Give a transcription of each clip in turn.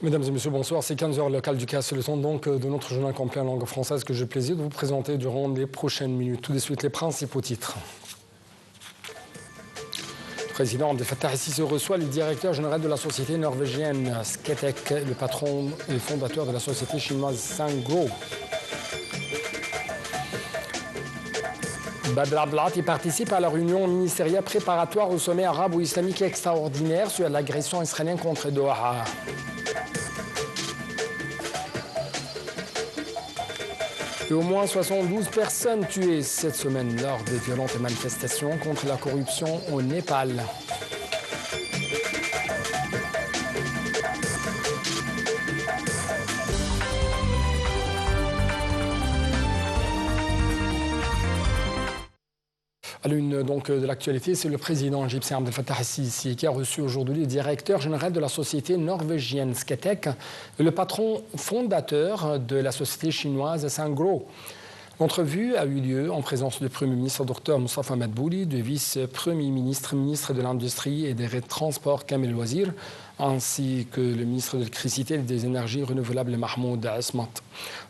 Mesdames et messieurs, bonsoir. C'est 15h local du CAS. C'est le temps donc de notre journal complet en langue française que j'ai le plaisir de vous présenter durant les prochaines minutes. Tout de suite, les principaux titres. Le président Abdel Fattah el-Sisi reçoit le directeur général de la société norvégienne Sketek, le patron et fondateur de la société chinoise Sangro. Badr Abdelati participe à la réunion ministérielle préparatoire au sommet arabo-islamique extraordinaire sur l'agression israélienne contre Doha. Et au moins 72 personnes tuées cette semaine lors des violentes manifestations contre la corruption au Népal. À l'une donc de l'actualité, c'est le président égyptien Abdel Fattah el-Sisi qui a reçu aujourd'hui le directeur général de la société norvégienne Sketek et le patron fondateur de la société chinoise Sangro. L'entrevue a eu lieu en présence du Premier ministre Dr Moustapha Madbouli, du vice-premier ministre, ministre de l'Industrie et des Transports Kamel Wazir, ainsi que le ministre de l'électricité et des énergies renouvelables Mahmoud Asmat.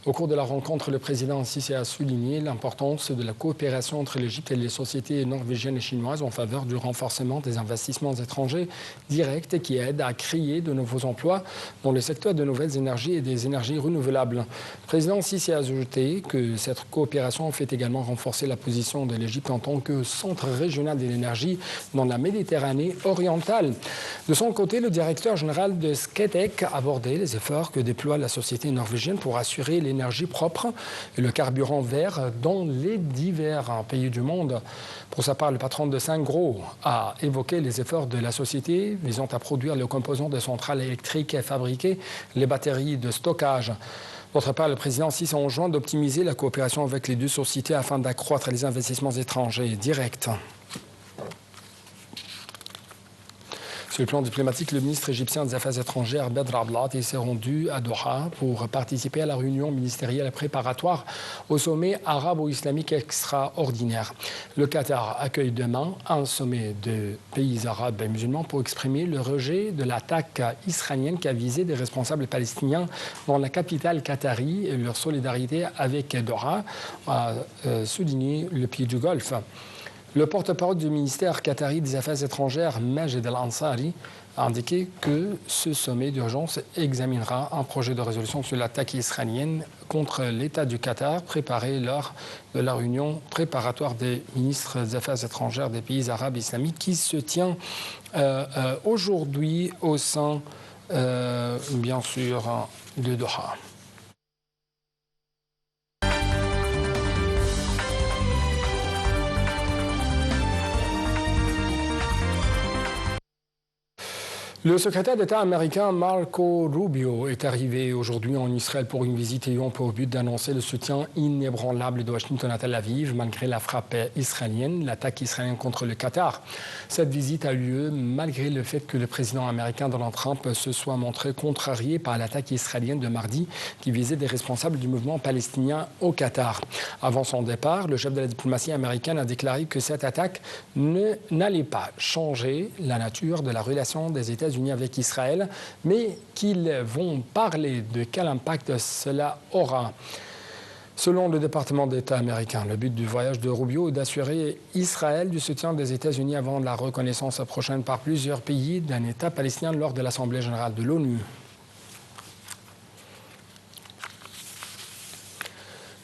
Au cours de la rencontre, le président Sisi a souligné l'importance de la coopération entre l'Égypte et les sociétés norvégiennes et chinoises en faveur du renforcement des investissements étrangers directs qui aident à créer de nouveaux emplois dans le secteur de nouvelles énergies et des énergies renouvelables. Le président Sisi a ajouté que cette coopération fait également renforcer la position de l'Égypte en tant que centre régional de l'énergie dans la Méditerranée orientale. De son côté, le directeur général de Sketek a abordé les efforts que déploie la société norvégienne pour assurer l'énergie propre et le carburant vert dans les divers pays du monde. Pour sa part, le patron de Sangro a évoqué les efforts de la société visant à produire les composants de centrales électriques et fabriquer les batteries de stockage. D'autre part, le président Sisi a enjoint d'optimiser la coopération avec les deux sociétés afin d'accroître les investissements étrangers directs. Sur le plan diplomatique, le ministre égyptien des Affaires étrangères, Badr Abdelati, s'est rendu à Doha pour participer à la réunion ministérielle préparatoire au sommet arabo-islamique extraordinaire. Le Qatar accueille demain un sommet de pays arabes et musulmans pour exprimer le rejet de l'attaque israélienne qui a visé des responsables palestiniens dans la capitale qatari et leur solidarité avec Doha, a souligné le pays du Golfe. Le porte-parole du ministère qatari des Affaires étrangères, Majed Al-Ansari, a indiqué que ce sommet d'urgence examinera un projet de résolution sur l'attaque israélienne contre l'État du Qatar, préparé lors de la réunion préparatoire des ministres des Affaires étrangères des pays arabes islamiques qui se tient aujourd'hui au sein, bien sûr, de Doha. Le secrétaire d'État américain Marco Rubio est arrivé aujourd'hui en Israël pour une visite ayant pour but d'annoncer le soutien inébranlable de Washington à Tel Aviv malgré la frappe israélienne, l'attaque israélienne contre le Qatar. Cette visite a eu lieu malgré le fait que le président américain Donald Trump se soit montré contrarié par l'attaque israélienne de mardi qui visait des responsables du mouvement palestinien au Qatar. Avant son départ, le chef de la diplomatie américaine a déclaré que cette attaque n'allait pas changer la nature de la relation des États-Unis avec Israël, mais qu'ils vont parler de quel impact cela aura. Selon le département d'État américain, le but du voyage de Rubio est d'assurer Israël du soutien des États-Unis avant la reconnaissance prochaine par plusieurs pays d'un État palestinien lors de l'Assemblée générale de l'ONU.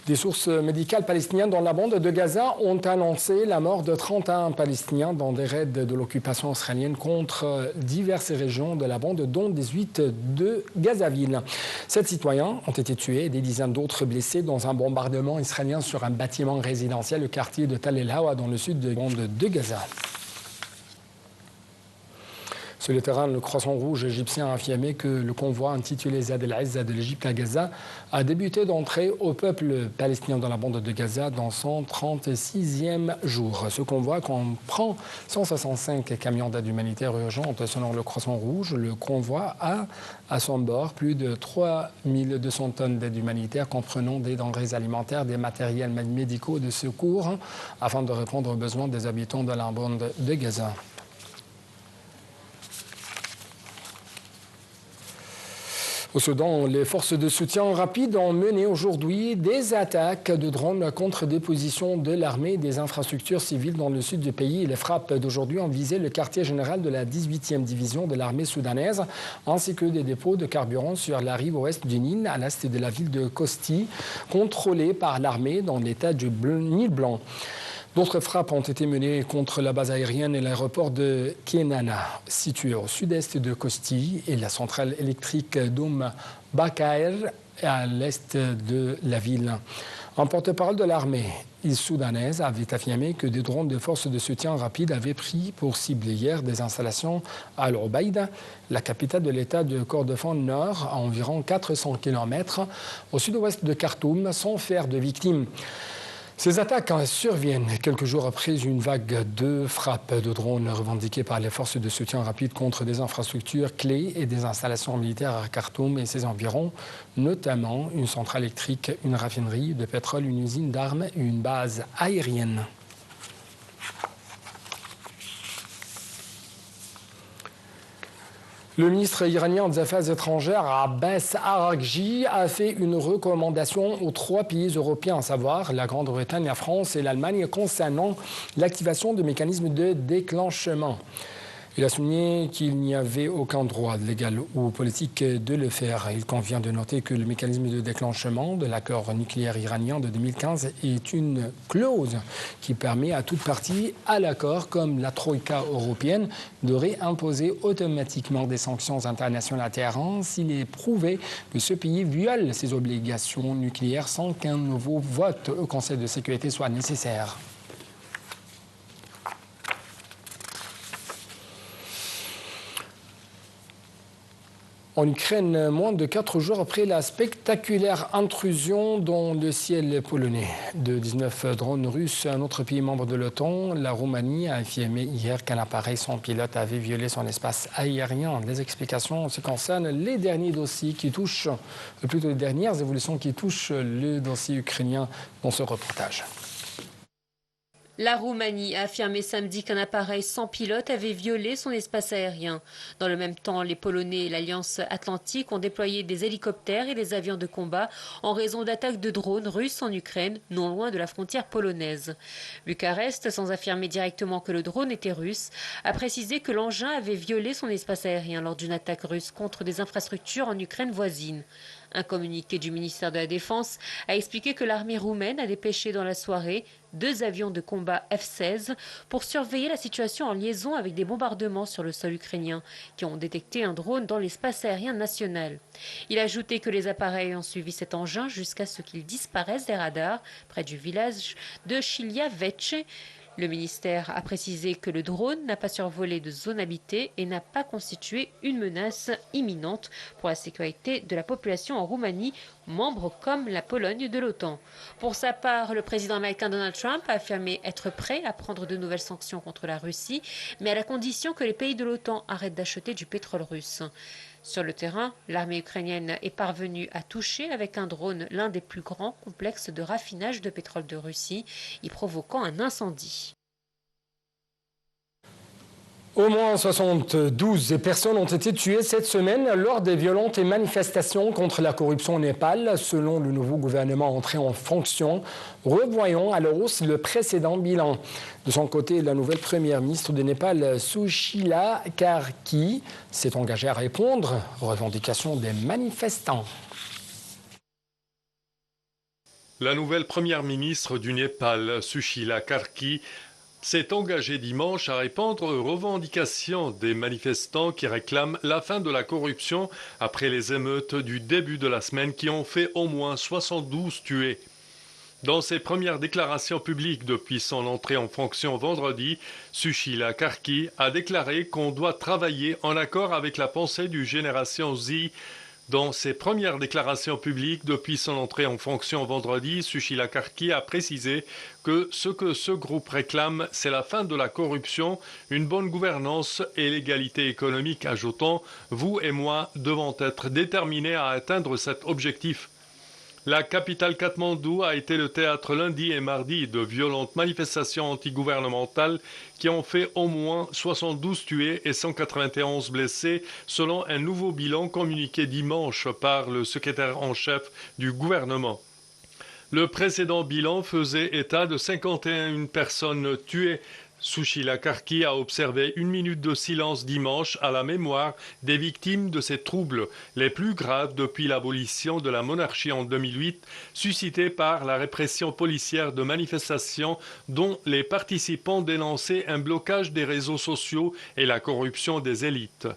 Des sources médicales palestiniennes dans la bande de Gaza ont annoncé la mort de 31 Palestiniens dans des raids de l'occupation israélienne contre diverses régions de la bande, dont 18 de Gazaville. 7 citoyens ont été tués et des dizaines d'autres blessés dans un bombardement israélien sur un bâtiment résidentiel au quartier de Tal El-Hawa dans le sud de la bande de Gaza. Sur le terrain, le Croissant Rouge égyptien a affirmé que le convoi intitulé Zad el-Izza de l'Égypte à Gaza a débuté d'entrer au peuple palestinien dans la bande de Gaza dans son 36e jour. Ce convoi comprend 165 camions d'aide humanitaire urgente. Selon le Croissant Rouge, le convoi a à son bord plus de 3200 tonnes d'aide humanitaire comprenant des denrées alimentaires, des matériels médicaux de secours afin de répondre aux besoins des habitants de la bande de Gaza. Au Soudan, les forces de soutien rapide ont mené aujourd'hui des attaques de drones contre des positions de l'armée et des infrastructures civiles dans le sud du pays. Les frappes d'aujourd'hui ont visé le quartier général de la 18e division de l'armée soudanaise, ainsi que des dépôts de carburant sur la rive ouest du Nil, à l'est de la ville de Kosti, contrôlée par l'armée dans l'état du Nil blanc. D'autres frappes ont été menées contre la base aérienne et l'aéroport de Kenana, situé au sud-est de Kosti, et la centrale électrique Bakaer, à l'est de la ville. Un porte-parole de l'armée soudanaise avait affirmé que des drones de forces de soutien rapide avaient pris pour cible hier des installations à Al-Obaïda, la capitale de l'État de Kordofan Nord, à environ 400 km au sud-ouest de Khartoum, sans faire de victimes. Ces attaques surviennent quelques jours après une vague de frappes de drones revendiquées par les forces de soutien rapide contre des infrastructures clés et des installations militaires à Khartoum et ses environs, notamment une centrale électrique, une raffinerie de pétrole, une usine d'armes et une base aérienne. Le ministre iranien des Affaires étrangères, Abbas Araghchi, a fait une recommandation aux 3 pays européens, à savoir la Grande-Bretagne, la France et l'Allemagne, concernant l'activation de mécanismes de déclenchement. Il a souligné qu'il n'y avait aucun droit légal ou politique de le faire. Il convient de noter que le mécanisme de déclenchement de l'accord nucléaire iranien de 2015 est une clause qui permet à toute partie à l'accord, comme la Troïka européenne, de réimposer automatiquement des sanctions internationales à Téhéran s'il est prouvé que ce pays viole ses obligations nucléaires sans qu'un nouveau vote au Conseil de sécurité soit nécessaire. En Ukraine, moins de 4 jours après la spectaculaire intrusion dans le ciel polonais de 19 drones russes, un autre pays membre de l'OTAN, la Roumanie, a affirmé hier qu'un appareil sans pilote avait violé son espace aérien. Les explications en ce qui concerne les derniers dossiers qui touchent, plutôt les dernières évolutions qui touchent le dossier ukrainien dans ce reportage. La Roumanie a affirmé samedi qu'un appareil sans pilote avait violé son espace aérien. Dans le même temps, les Polonais et l'Alliance Atlantique ont déployé des hélicoptères et des avions de combat en raison d'attaques de drones russes en Ukraine, non loin de la frontière polonaise. Bucarest, sans affirmer directement que le drone était russe, a précisé que l'engin avait violé son espace aérien lors d'une attaque russe contre des infrastructures en Ukraine voisine. Un communiqué du ministère de la Défense a expliqué que l'armée roumaine a dépêché dans la soirée 2 avions de combat F-16 pour surveiller la situation en liaison avec des bombardements sur le sol ukrainien qui ont détecté un drone dans l'espace aérien national. Il a ajouté que les appareils ont suivi cet engin jusqu'à ce qu'il disparaisse des radars près du village de Chiliavece. Le ministère a précisé que le drone n'a pas survolé de zone habitée et n'a pas constitué une menace imminente pour la sécurité de la population en Roumanie, membre comme la Pologne de l'OTAN. Pour sa part, le président américain Donald Trump a affirmé être prêt à prendre de nouvelles sanctions contre la Russie, mais à la condition que les pays de l'OTAN arrêtent d'acheter du pétrole russe. Sur le terrain, l'armée ukrainienne est parvenue à toucher avec un drone l'un des plus grands complexes de raffinage de pétrole de Russie, y provoquant un incendie. Au moins 72 personnes ont été tuées cette semaine lors des violentes manifestations contre la corruption au Népal, selon le nouveau gouvernement entré en fonction, revoyant à la hausse le précédent bilan. De son côté, la nouvelle première ministre du Népal, Sushila Karki, s'est engagée à répondre aux revendications des manifestants. La nouvelle première ministre du Népal, Sushila Karki, s'est engagée dimanche à répondre aux revendications des manifestants qui réclament la fin de la corruption après les émeutes du début de la semaine qui ont fait au moins 72 tués. Dans ses premières déclarations publiques depuis son entrée en fonction vendredi, Sushila Karki a déclaré qu'on doit travailler en accord avec la pensée du Génération Z. Dans ses premières déclarations publiques depuis son entrée en fonction vendredi, Sushila Karki a précisé que ce groupe réclame, c'est la fin de la corruption, une bonne gouvernance et l'égalité économique, ajoutant « Vous et moi devons être déterminés à atteindre cet objectif ». La capitale Katmandou a été le théâtre lundi et mardi de violentes manifestations antigouvernementales qui ont fait au moins 72 tués et 191 blessés, selon un nouveau bilan communiqué dimanche par le secrétaire en chef du gouvernement. Le précédent bilan faisait état de 51 personnes tuées. Sushila Karki a observé une minute de silence dimanche à la mémoire des victimes de ces troubles, les plus graves depuis l'abolition de la monarchie en 2008, suscités par la répression policière de manifestations dont les participants dénonçaient un blocage des réseaux sociaux et la corruption des élites.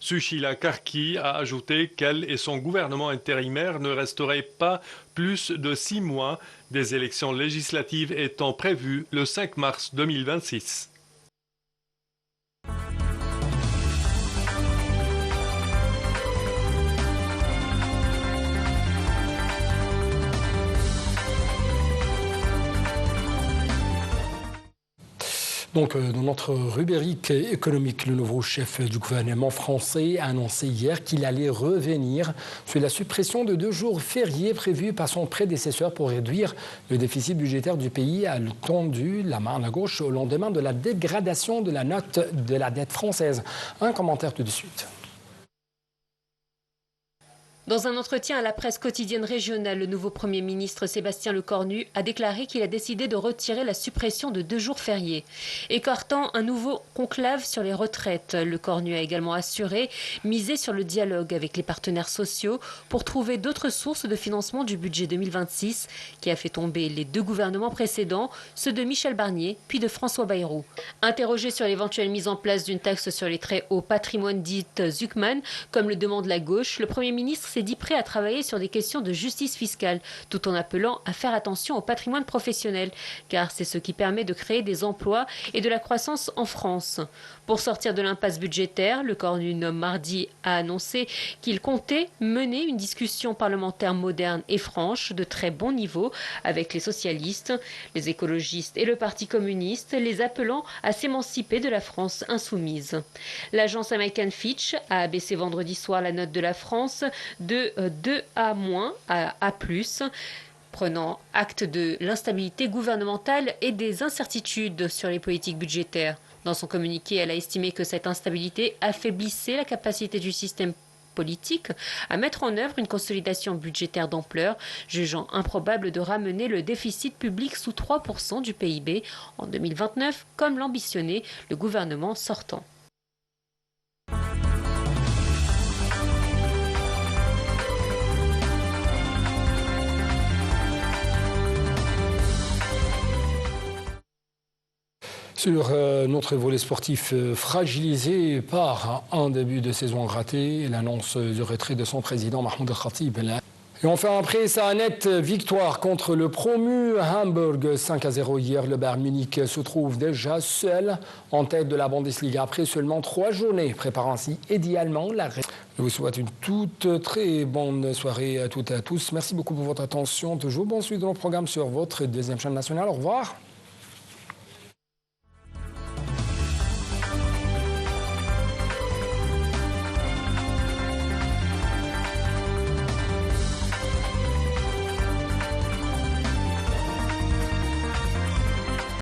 Sushila Karki a ajouté qu'elle et son gouvernement intérimaire ne resteraient pas plus de 6 mois, des élections législatives étant prévues le 5 mars 2026. Donc, dans notre rubrique économique, le nouveau chef du gouvernement français a annoncé hier qu'il allait revenir sur la suppression de 2 jours fériés prévus par son prédécesseur pour réduire le déficit budgétaire du pays, a tendu la main à gauche au lendemain de la dégradation de la note de la dette française. Un commentaire tout de suite. Dans un entretien à la presse quotidienne régionale, le nouveau Premier ministre Sébastien Lecornu a déclaré qu'il a décidé de retirer la suppression de 2 jours fériés. Écartant un nouveau conclave sur les retraites, Lecornu a également assuré miser sur le dialogue avec les partenaires sociaux pour trouver d'autres sources de financement du budget 2026 qui a fait tomber les 2 gouvernements précédents, ceux de Michel Barnier puis de François Bayrou. Interrogé sur l'éventuelle mise en place d'une taxe sur les très hauts patrimoines dite Zuckman, comme le demande la gauche, le Premier ministre s'est dit prêt à travailler sur des questions de justice fiscale, tout en appelant à faire attention au patrimoine professionnel, car c'est ce qui permet de créer des emplois et de la croissance en France. Pour sortir de l'impasse budgétaire, Lecornu mardi a annoncé qu'il comptait mener une discussion parlementaire moderne et franche de très bon niveau avec les socialistes, les écologistes et le Parti communiste, les appelant à s'émanciper de la France insoumise. L'agence américaine Fitch a abaissé vendredi soir la note de la France de 2A- à A+, prenant acte de l'instabilité gouvernementale et des incertitudes sur les politiques budgétaires. Dans son communiqué, elle a estimé que cette instabilité affaiblissait la capacité du système politique à mettre en œuvre une consolidation budgétaire d'ampleur, jugeant improbable de ramener le déficit public sous 3% du PIB en 2029, comme l'ambitionnait le gouvernement sortant. Sur notre volet sportif fragilisé par un début de saison raté, l'annonce du retrait de son président Mahmoud Khatib. Et enfin, après sa nette victoire contre le promu Hamburg 5-0 hier, le Bayern Munich se trouve déjà seul en tête de la Bundesliga après seulement 3 journées, préparant ainsi idéalement la réussite. Je vous souhaite une toute très bonne soirée à toutes et à tous. Merci beaucoup pour votre attention. Toujours bon suite de nos programmes sur votre 2e chaîne nationale. Au revoir.